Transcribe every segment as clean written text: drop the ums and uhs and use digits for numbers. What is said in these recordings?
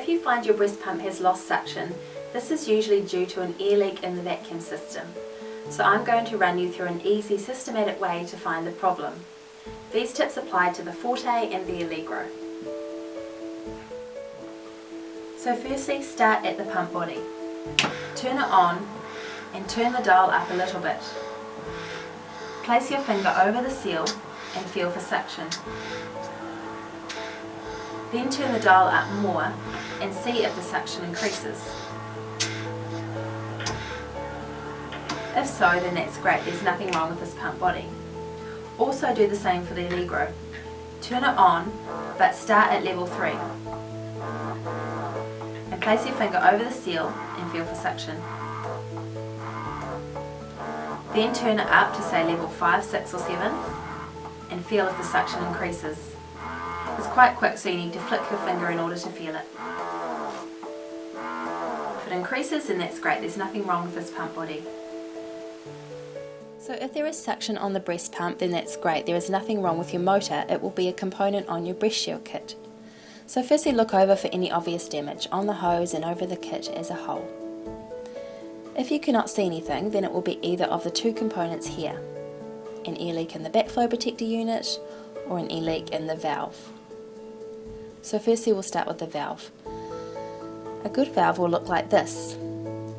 If you find your breast pump has lost suction, this is usually due to an air leak in the vacuum system. So I'm going to run you through an easy, systematic way to find the problem. These tips apply to the Forte and the Allegro. So firstly, start at the pump body. Turn it on and turn the dial up a little bit. Place your finger over the seal and feel for suction. Then turn the dial up more and see if the suction increases. If so, then that's great, there's nothing wrong with this pump body. Also do the same for the Allegro. Turn it on, but start at level 3. And place your finger over the seal and feel for suction. Then turn it up to say level 5, 6 or 7 and feel if the suction increases. It's quite quick, so you need to flick your finger in order to feel it. If it increases, then that's great, there's nothing wrong with this pump body. So if there is suction on the breast pump, then that's great, there is nothing wrong with your motor, it will be a component on your breast shield kit. So firstly, look over for any obvious damage on the hose and over the kit as a whole. If you cannot see anything, then it will be either of the two components here, an air leak in the backflow protector unit or an air leak in the valve. So firstly, we'll start with the valve. A good valve will look like this,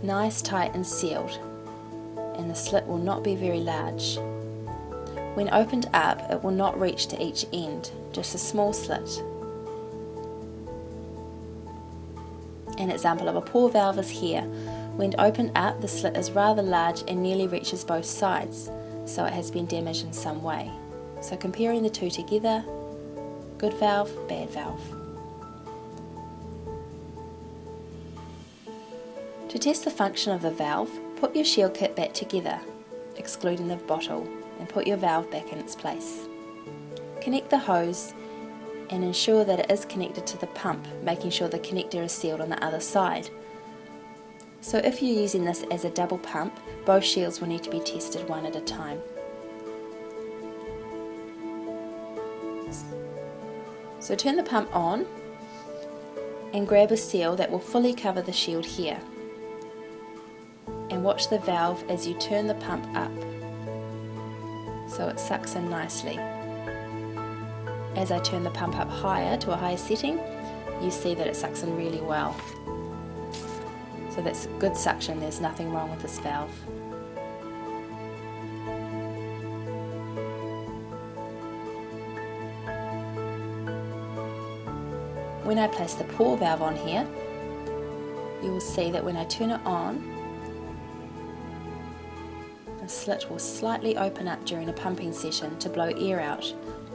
nice, tight and sealed, and the slit will not be very large. When opened up, it will not reach to each end, just a small slit. An example of a poor valve is here. When opened up, the slit is rather large and nearly reaches both sides, so it has been damaged in some way. So comparing the two together, good valve, bad valve. To test the function of the valve, put your shield kit back together, excluding the bottle, and put your valve back in its place. Connect the hose and ensure that it is connected to the pump, making sure the connector is sealed on the other side. So if you're using this as a double pump, both shields will need to be tested one at a time. So turn the pump on and grab a seal that will fully cover the shield here. And watch the valve as you turn the pump up, so it sucks in nicely. As I turn the pump up higher to a higher setting, you see that it sucks in really well. So that's good suction, there's nothing wrong with this valve. When I place the poor valve on here, you will see that when I turn it on, the slit will slightly open up during a pumping session to blow air out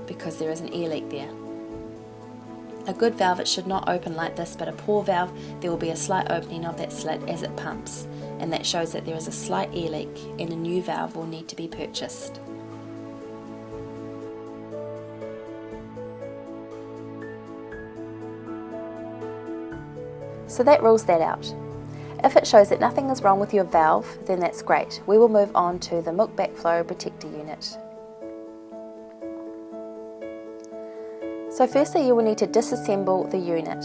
because there is an air leak there. A good valve, it should not open like this, but a poor valve, there will be a slight opening of that slit as it pumps, and that shows that there is a slight air leak and a new valve will need to be purchased. So that rules that out. If it shows that nothing is wrong with your valve, then that's great. We will move on to the milk backflow protector unit. So firstly, you will need to disassemble the unit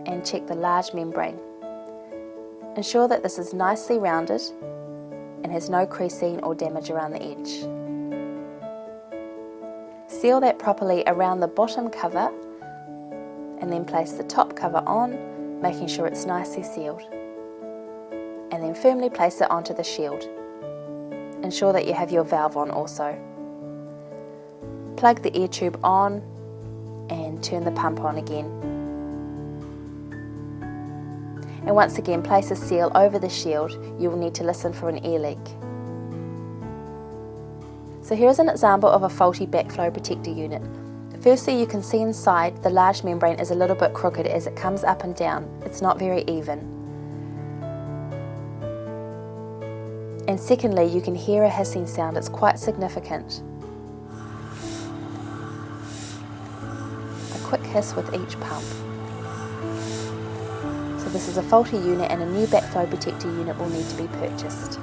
and check the large membrane. Ensure that this is nicely rounded and has no creasing or damage around the edge. Seal that properly around the bottom cover and then place the top cover on, making sure it's nicely sealed. And then firmly place it onto the shield. Ensure that you have your valve on also. Plug the air tube on and turn the pump on again. And once again, place a seal over the shield. You will need to listen for an air leak. So here's an example of a faulty backflow protector unit. Firstly, you can see inside the large membrane is a little bit crooked as it comes up and down. It's not very even. And secondly, you can hear a hissing sound. It's quite significant. A quick hiss with each pump. So this is a faulty unit and a new backflow protector unit will need to be purchased.